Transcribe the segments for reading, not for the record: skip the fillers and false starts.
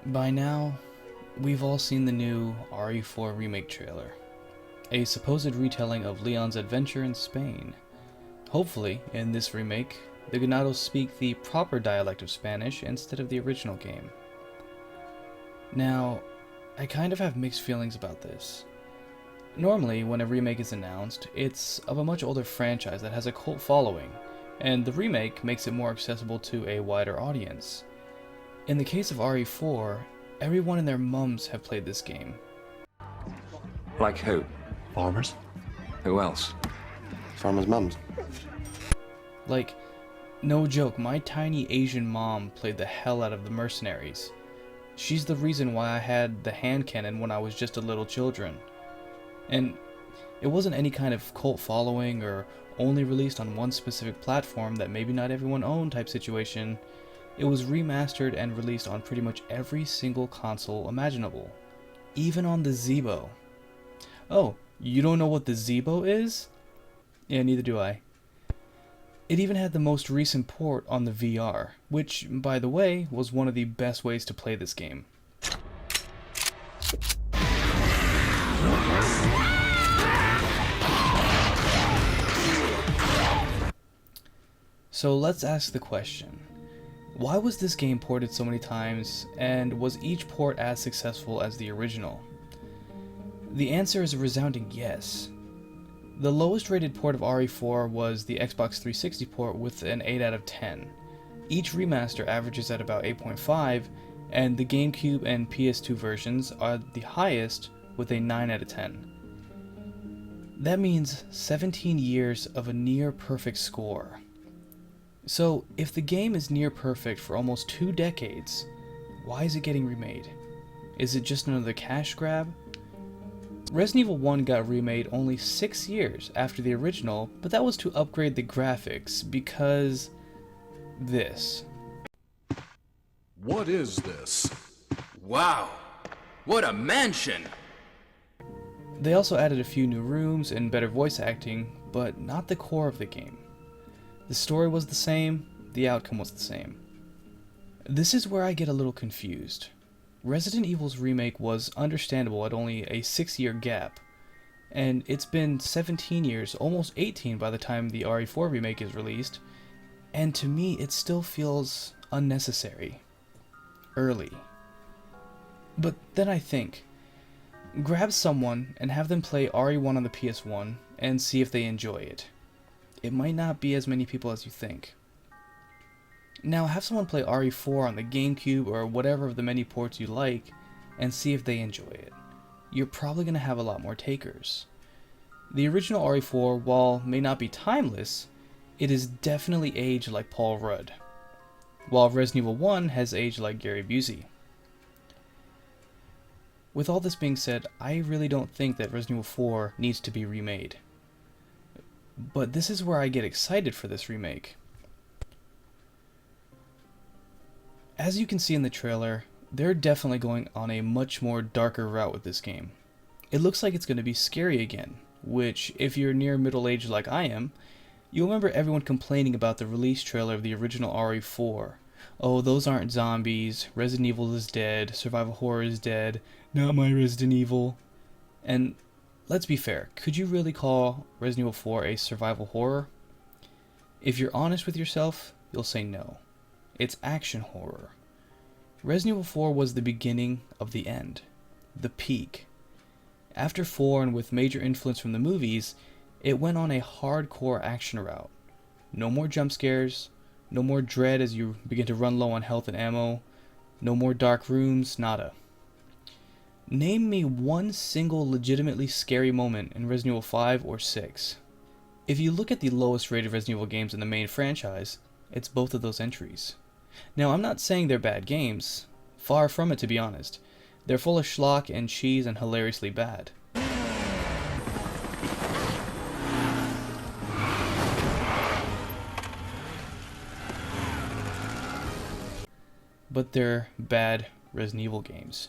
By now, we've all seen the new RE4 remake trailer, a supposed retelling of Leon's adventure in Spain. Hopefully, in this remake, the Ganados speak the proper dialect of Spanish instead of the original game. Now, I kind of have mixed feelings about this. Normally, when a remake is announced, it's of a much older franchise that has a cult following, and the remake makes it more accessible to a wider audience. In the case of RE4, everyone and their mums have played this game. Like who? Farmers? Who else? Farmers' mums. Like, no joke, my tiny Asian mom played the hell out of the Mercenaries. She's the reason why I had the hand cannon when I was just a little children. And it wasn't any kind of cult following or only released on one specific platform that maybe not everyone owned type situation. It was remastered and released on pretty much every single console imaginable. Even on the Zebo. Oh, you don't know what the Zebo is? Yeah, neither do I. It even had the most recent port on the VR, which, by the way, was one of the best ways to play this game. So let's ask the question. Why was this game ported so many times, and was each port as successful as the original? The answer is a resounding yes. The lowest rated port of RE4 was the Xbox 360 port with an 8 out of 10. Each remaster averages at about 8.5, and the GameCube and PS2 versions are the highest with a 9 out of 10. That means 17 years of a near perfect score. So, if the game is near perfect for almost 2 decades, why is it getting remade? Is it just another cash grab? Resident Evil 1 got remade only 6 years after the original, but that was to upgrade the graphics because... this. What is this? Wow, what a mansion! They also added a few new rooms and better voice acting, but not the core of the game. The story was the same, the outcome was the same. This is where I get a little confused. Resident Evil's remake was understandable at only a 6-year gap, and it's been 17 years, almost 18 by the time the RE4 remake is released, and to me it still feels unnecessary. Early. But then I think, grab someone and have them play RE1 on the PS1 and see if they enjoy it. It might not be as many people as you think. Now have someone play RE4 on the GameCube or whatever of the many ports you like and see if they enjoy it. You're probably going to have a lot more takers. The original RE4, while may not be timeless, it is definitely aged like Paul Rudd, while Resident Evil 1 has aged like Gary Busey. With all this being said, I really don't think that Resident Evil 4 needs to be remade. But this is where I get excited for this remake. As you can see in the trailer, they're definitely going on a much more darker route with this game. It looks like it's going to be scary again, which, if you're near middle age like I am, you'll remember everyone complaining about the release trailer of the original RE4. Oh, those aren't zombies, Resident Evil is dead, survival horror is dead, not my Resident Evil. And let's be fair, could you really call Resident Evil 4 a survival horror? If you're honest with yourself, you'll say no. It's action horror. Resident Evil 4 was the beginning of the end. The peak. After 4, and with major influence from the movies, it went on a hardcore action route. No more jump scares, no more dread as you begin to run low on health and ammo, no more dark rooms, nada. Name me one single legitimately scary moment in Resident Evil 5 or 6. If you look at the lowest rated Resident Evil games in the main franchise, it's both of those entries. Now, I'm not saying they're bad games. Far from it, to be honest. They're full of schlock and cheese and hilariously bad. But they're bad Resident Evil games.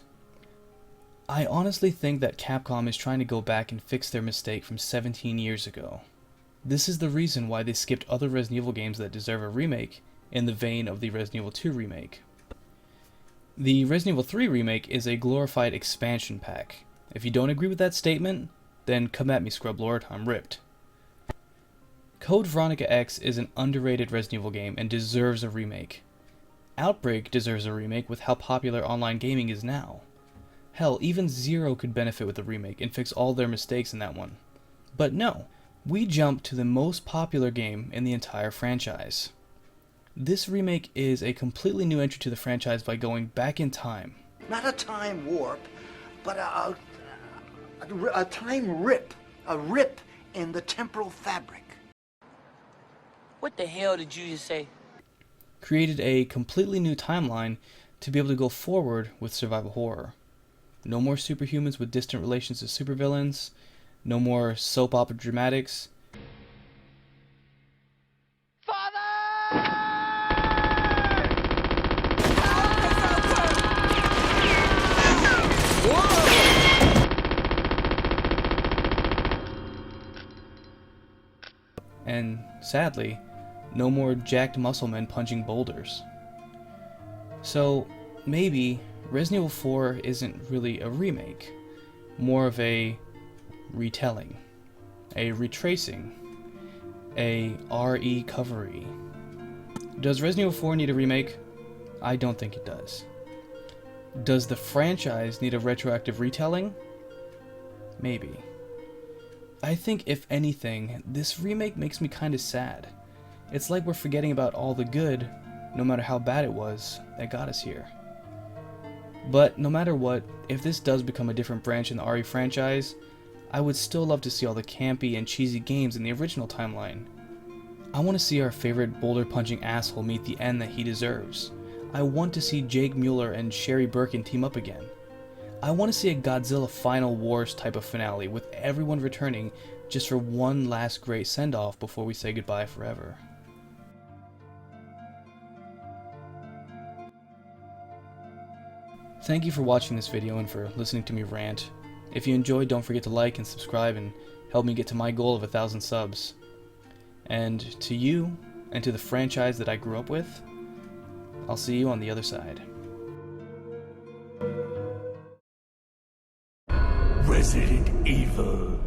I honestly think that Capcom is trying to go back and fix their mistake from 17 years ago. This is the reason why they skipped other Resident Evil games that deserve a remake in the vein of the Resident Evil 2 remake. The Resident Evil 3 remake is a glorified expansion pack. If you don't agree with that statement, then come at me, Scrub Lord, I'm ripped. Code Veronica X is an underrated Resident Evil game and deserves a remake. Outbreak deserves a remake with how popular online gaming is now. Hell, even Zero could benefit with a remake and fix all their mistakes in that one. But no, we jump to the most popular game in the entire franchise. This remake is a completely new entry to the franchise by going back in time. Not a time warp, but a time rip. A rip in the temporal fabric. What the hell did you just say? Created a completely new timeline to be able to go forward with survival horror. No more superhumans with distant relations to supervillains. No more soap opera dramatics. And sadly, no more jacked muscle men punching boulders. So maybe Resident Evil 4 isn't really a remake, more of a retelling, a retracing, a re-covery. Does Resident Evil 4 need a remake? I don't think it does. Does the franchise need a retroactive retelling? Maybe. I think if anything, this remake makes me kinda sad. It's like we're forgetting about all the good, no matter how bad it was, that got us here. But no matter what, if this does become a different branch in the RE franchise, I would still love to see all the campy and cheesy games in the original timeline. I want to see our favorite boulder punching asshole meet the end that he deserves. I want to see Jake Mueller and Sherry Birkin team up again. I want to see a Godzilla Final Wars type of finale with everyone returning just for one last great send-off before we say goodbye forever. Thank you for watching this video and for listening to me rant. If you enjoyed, don't forget to like and subscribe and help me get to my goal of 1,000 subs. And to you, and to the franchise that I grew up with, I'll see you on the other side. Resident Evil.